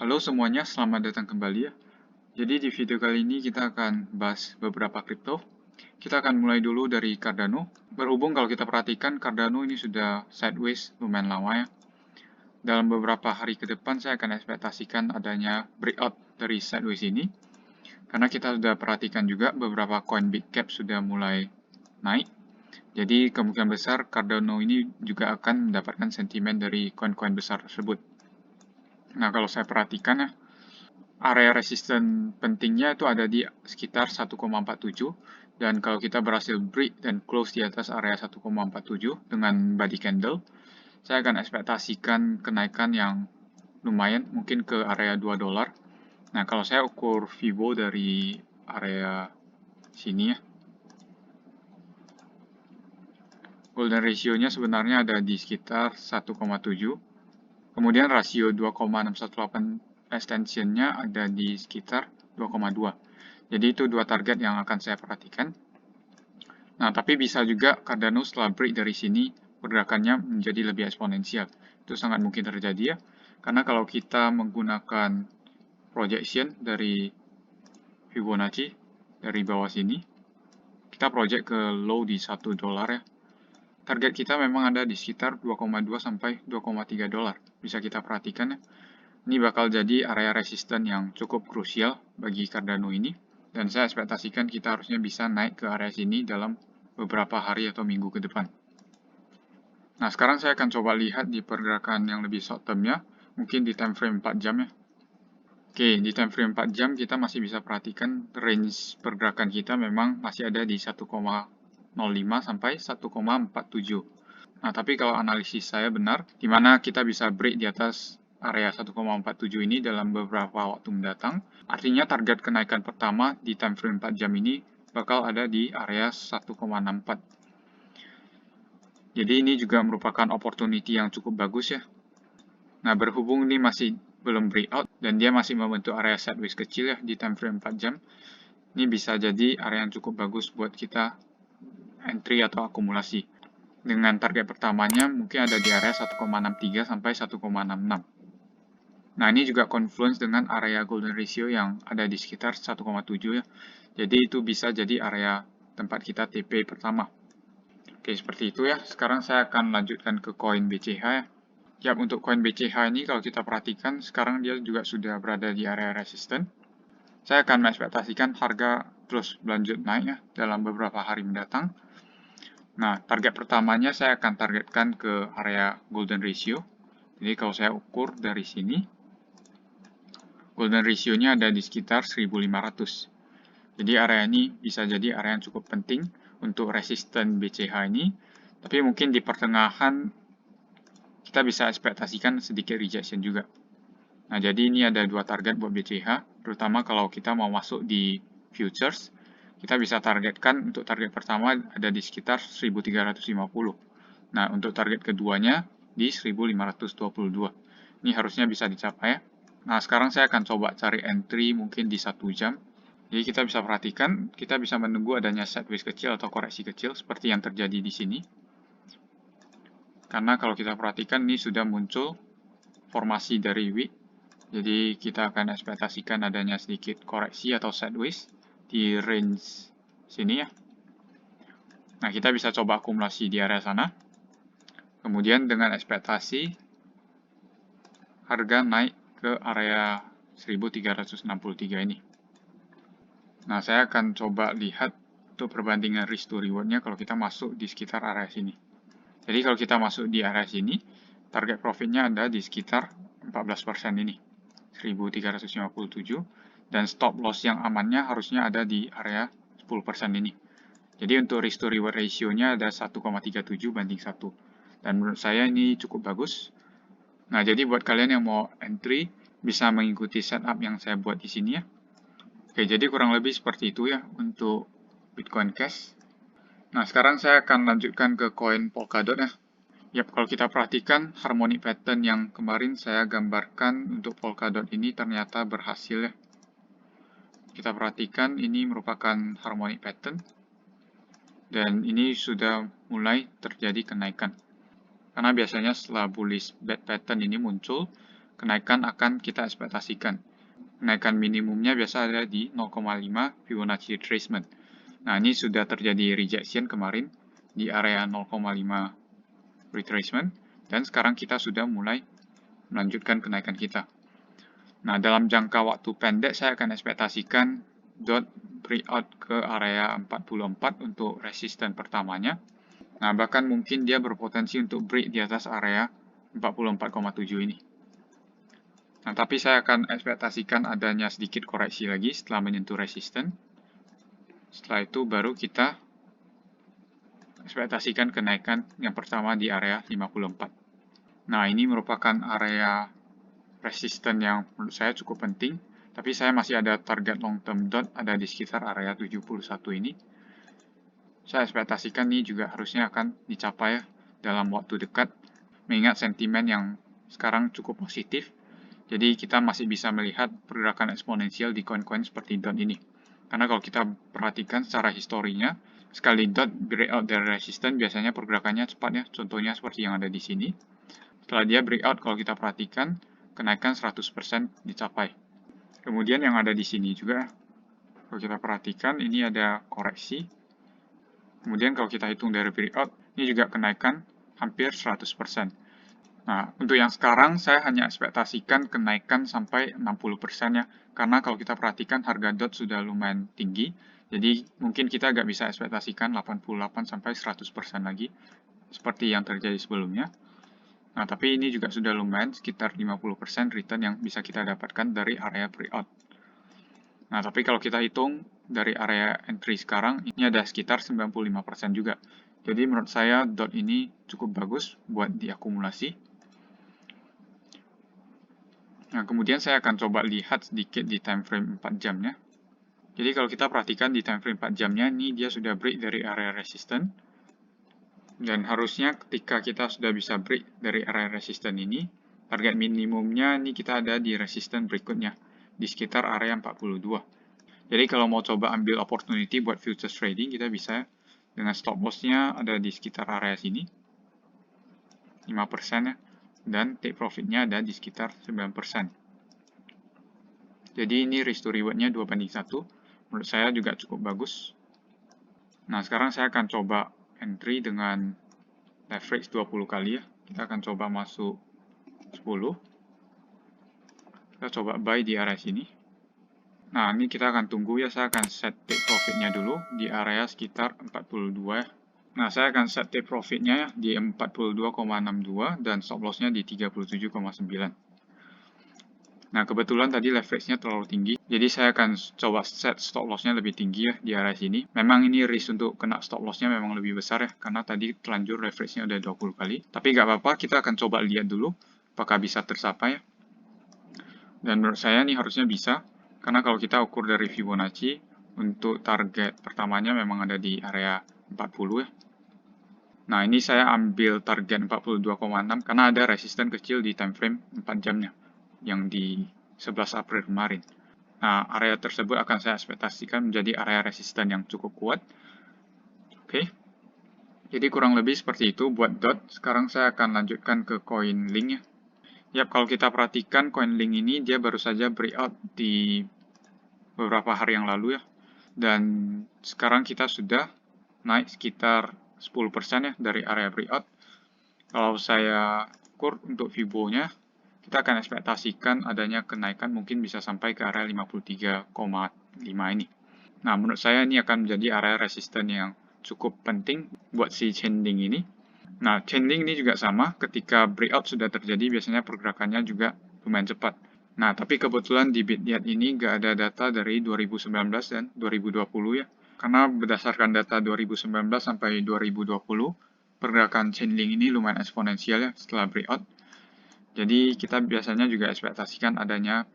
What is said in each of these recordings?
Halo semuanya, selamat datang kembali ya. Jadi di video kali ini kita akan bahas beberapa kripto. Kita akan mulai dulu dari Cardano. Berhubung kalau kita perhatikan Cardano ini sudah sideways lumayan lama ya. Dalam beberapa hari ke depan saya akan ekspektasikan adanya breakout dari sideways ini. Karena kita sudah perhatikan juga beberapa coin big cap sudah mulai naik. Jadi kemungkinan besar Cardano ini juga akan mendapatkan sentimen dari koin-koin besar tersebut. Nah kalau saya perhatikan ya, area resisten pentingnya itu ada di sekitar 1,47 dan kalau kita berhasil break dan close di atas area 1,47 dengan body candle, saya akan ekspektasikan kenaikan yang lumayan mungkin ke area 2 dolar. Nah, kalau saya ukur Vivo dari area sini ya, golden ratio-nya sebenarnya ada di sekitar 1,7. Kemudian rasio 2,618 extension-nya ada di sekitar 2,2. Jadi itu dua target yang akan saya perhatikan. Nah, tapi bisa juga Cardano setelah break dari sini, pergerakannya menjadi lebih eksponensial. Itu sangat mungkin terjadi ya. Karena kalau kita menggunakan projection dari Fibonacci, dari bawah sini, kita project ke low di 1 dolar ya. Target kita memang ada di sekitar 2,2 sampai 2,3 dolar. Bisa kita perhatikan ya. Ini bakal jadi area resisten yang cukup krusial bagi Cardano ini. Dan saya ekspektasikan kita harusnya bisa naik ke area sini dalam beberapa hari atau minggu ke depan. Nah, sekarang saya akan coba lihat di pergerakan yang lebih short term ya. Mungkin di time frame 4 jam ya. Oke, di time frame 4 jam kita masih bisa perhatikan range pergerakan kita memang masih ada di 1,05 sampai 1,47. Nah, tapi kalau analisis saya benar, di mana kita bisa break di atas area 1,47 ini dalam beberapa waktu mendatang, artinya target kenaikan pertama di time frame 4 jam ini bakal ada di area 1,64. Jadi ini juga merupakan opportunity yang cukup bagus ya. Nah, berhubung ini masih belum breakout dan dia masih membentuk area sideways kecil ya di time frame 4 jam, ini bisa jadi area yang cukup bagus buat kita entry atau akumulasi. Dengan target pertamanya mungkin ada di area 1,63 sampai 1,66. Nah, ini juga confluence dengan area golden ratio yang ada di sekitar 1,7 ya. Jadi itu bisa jadi area tempat kita TP pertama. Oke, seperti itu ya. Sekarang saya akan lanjutkan ke koin BCH ya. Ya, untuk koin BCH ini kalau kita perhatikan, sekarang dia juga sudah berada di area resisten. Saya akan mengekspektasikan harga terus berlanjut naik ya dalam beberapa hari mendatang. Nah, target pertamanya saya akan targetkan ke area golden ratio. Jadi kalau saya ukur dari sini, golden ratio-nya ada di sekitar 1500. Jadi area ini bisa jadi area yang cukup penting untuk resisten BCH ini. Tapi mungkin di pertengahan kita bisa ekspektasikan sedikit rejection juga. Nah, jadi ini ada dua target buat BCH, terutama kalau kita mau masuk di futures, kita bisa targetkan untuk target pertama ada di sekitar 1350. Nah, untuk target keduanya di 1522. Ini harusnya bisa dicapai ya. Nah, sekarang saya akan coba cari entry mungkin di 1 jam. Jadi kita bisa perhatikan, kita bisa menunggu adanya sideways kecil atau koreksi kecil seperti yang terjadi di sini. Karena kalau kita perhatikan ini sudah muncul formasi dari wick. Jadi kita akan ekspektasikan adanya sedikit koreksi atau sideways di range sini ya. Nah, kita bisa coba akumulasi di area sana. Kemudian dengan ekspektasi harga naik ke area 1363 ini. Nah, saya akan coba lihat untuk perbandingan risk to reward-nya kalau kita masuk di sekitar area sini. Jadi kalau kita masuk di area sini, target profit-nya ada di sekitar 14% ini. 1357 dan stop loss yang amannya harusnya ada di area 10% ini. Jadi untuk risk to reward ratio-nya ada 1,37 banding 1. Dan menurut saya ini cukup bagus. Nah, jadi buat kalian yang mau entry, bisa mengikuti setup yang saya buat di sini ya. Oke, jadi kurang lebih seperti itu ya untuk Bitcoin Cash. Nah, sekarang saya akan lanjutkan ke koin Polkadot ya. Yap, kalau kita perhatikan harmonic pattern yang kemarin saya gambarkan untuk Polkadot ini ternyata berhasil ya. Kita perhatikan ini merupakan harmonic pattern. Dan ini sudah mulai terjadi kenaikan. Karena biasanya setelah bullish bad pattern ini muncul, kenaikan akan kita ekspektasikan. Kenaikan minimumnya biasa ada di 0,5 Fibonacci retracement. Nah, ini sudah terjadi rejection kemarin di area 0,5 retracement, dan sekarang kita sudah mulai melanjutkan kenaikan kita. Nah, dalam jangka waktu pendek, saya akan ekspektasikan dot breakout ke area 44 untuk resisten pertamanya. Nah, bahkan mungkin dia berpotensi untuk break di atas area 44,7 ini. Nah, tapi saya akan ekspektasikan adanya sedikit koreksi lagi setelah menyentuh resisten. Setelah itu baru kita ekspektasikan kenaikan yang pertama di area 54. Nah, ini merupakan area resisten yang menurut saya cukup penting, tapi saya masih ada target long term dot ada di sekitar area 71 ini. Saya ekspektasikan ini juga harusnya akan dicapai dalam waktu dekat, mengingat sentimen yang sekarang cukup positif. Jadi kita masih bisa melihat pergerakan eksponensial di koin-koin seperti DOT ini. Karena kalau kita perhatikan secara historinya, sekali DOT breakout dari resisten biasanya pergerakannya cepat ya. Contohnya seperti yang ada di sini. Setelah dia breakout, kalau kita perhatikan, kenaikan 100% dicapai. Kemudian yang ada di sini juga, kalau kita perhatikan, ini ada koreksi. Kemudian kalau kita hitung dari breakout, ini juga kenaikan hampir 100%. Nah, untuk yang sekarang saya hanya ekspektasikan kenaikan sampai 60% ya. Karena kalau kita perhatikan harga DOT sudah lumayan tinggi. Jadi mungkin kita nggak bisa ekspektasikan 88 sampai 100% lagi. Seperti yang terjadi sebelumnya. Nah, tapi ini juga sudah lumayan sekitar 50% return yang bisa kita dapatkan dari area breakout. Nah, tapi kalau kita hitung dari area entry sekarang, ini ada sekitar 95% juga. Jadi menurut saya DOT ini cukup bagus buat diakumulasi. Nah, kemudian saya akan coba lihat sedikit di time frame 4 jamnya. Jadi kalau kita perhatikan di time frame 4 jamnya, ini dia sudah break dari area resisten. Dan harusnya ketika kita sudah bisa break dari area resisten ini, target minimumnya ini kita ada di resisten berikutnya, di sekitar area 42. Jadi kalau mau coba ambil opportunity buat futures trading, kita bisa dengan stop loss-nya ada di sekitar area sini, 5% ya. Dan take profit-nya ada di sekitar 9%. Jadi ini risk to reward-nya 2:1. Menurut saya juga cukup bagus. Nah, sekarang saya akan coba entry dengan leverage 20 kali ya. Kita akan coba masuk 10. Kita coba buy di area sini. Nah, ini kita akan tunggu ya. Saya akan set take profit-nya dulu di area sekitar 42 ya. Nah, saya akan set take profit-nya ya di 42,62 dan stop loss-nya di 37,9. Nah, kebetulan tadi leverage-nya terlalu tinggi, jadi saya akan coba set stop loss-nya lebih tinggi ya di area sini. Memang ini risk untuk kena stop loss-nya memang lebih besar ya, karena tadi terlanjur leverage-nya udah 20 kali. Tapi nggak apa-apa, kita akan coba lihat dulu apakah bisa tercapai ya. Dan menurut saya ini harusnya bisa, karena kalau kita ukur dari Fibonacci, untuk target pertamanya memang ada di area 40 ya. Nah, ini saya ambil target 42,6 karena ada resisten kecil di time frame 4 jamnya yang di 11 April kemarin. Nah, area tersebut akan saya ekspektasikan menjadi area resisten yang cukup kuat. Oke. Jadi kurang lebih seperti itu buat DOT. Sekarang saya akan lanjutkan ke koin Link ya. Yap, kalau kita perhatikan koin Link ini dia baru saja breakout di beberapa hari yang lalu ya. Dan sekarang kita sudah naik sekitar 10% ya dari area breakout. Kalau saya ukur untuk Fibo-nya, kita akan ekspektasikan adanya kenaikan mungkin bisa sampai ke area 53,5 ini. Nah, menurut saya ini akan menjadi area resisten yang cukup penting buat si Chainlink ini. Nah, Chainlink ini juga sama, ketika breakout sudah terjadi, biasanya pergerakannya juga lumayan cepat. Nah, tapi kebetulan di Bityat ini nggak ada data dari 2019 dan 2020 ya. Karena berdasarkan data 2019 sampai 2020, pergerakan Chainlink ini lumayan eksponensial ya setelah breakout. Jadi kita biasanya juga ekspektasikan adanya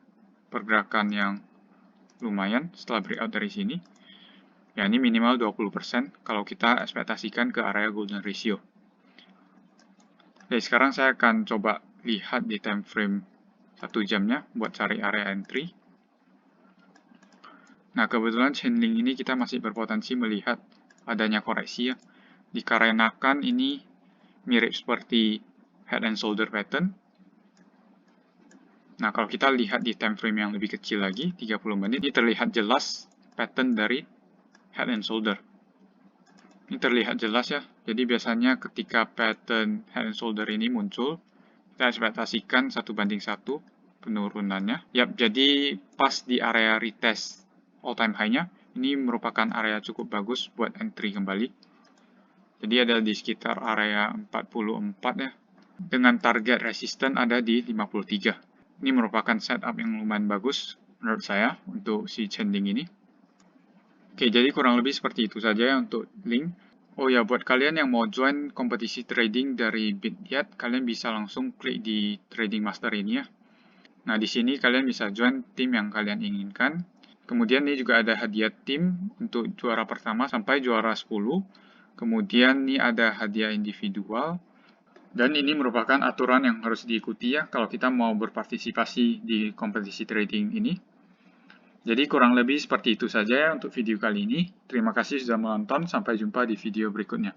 pergerakan yang lumayan setelah breakout dari sini. Ya, ini minimal 20% kalau kita ekspektasikan ke area golden ratio. Oke, sekarang saya akan coba lihat di time frame 1 jamnya buat cari area entry. Nah, kebetulan Chainlink ini kita masih berpotensi melihat adanya koreksi ya. Dikarenakan ini mirip seperti head and shoulder pattern. Nah, kalau kita lihat di time frame yang lebih kecil lagi, 30 menit, ini terlihat jelas pattern dari head and shoulder. Ini terlihat jelas ya, jadi biasanya ketika pattern head and shoulder ini muncul, kita ekspektasikan 1:1 penurunannya. Yap, jadi pas di area retest all time high-nya, ini merupakan area cukup bagus buat entry kembali. Jadi ada di sekitar area 44 ya, dengan target resisten ada di 53. Ini merupakan setup yang lumayan bagus menurut saya untuk si Chending ini. Oke, jadi kurang lebih seperti itu saja ya untuk link. Oh ya, buat kalian yang mau join kompetisi trading dari Bityat, kalian bisa langsung klik di Trading Master ini ya. Nah, di sini kalian bisa join tim yang kalian inginkan. Kemudian ini juga ada hadiah tim untuk juara pertama sampai juara 10. Kemudian ini ada hadiah individual. Dan ini merupakan aturan yang harus diikuti ya kalau kita mau berpartisipasi di kompetisi trading ini. Jadi kurang lebih seperti itu saja ya untuk video kali ini. Terima kasih sudah menonton, sampai jumpa di video berikutnya.